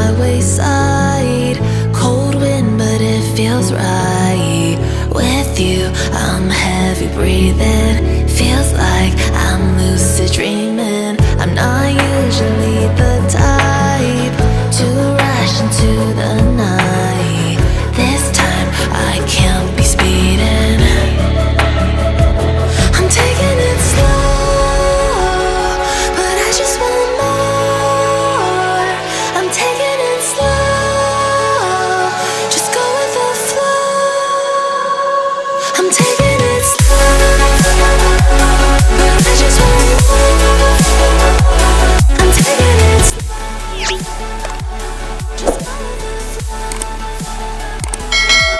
my wayside. Cold wind, but it feels right. With you, I'm heavy breathing.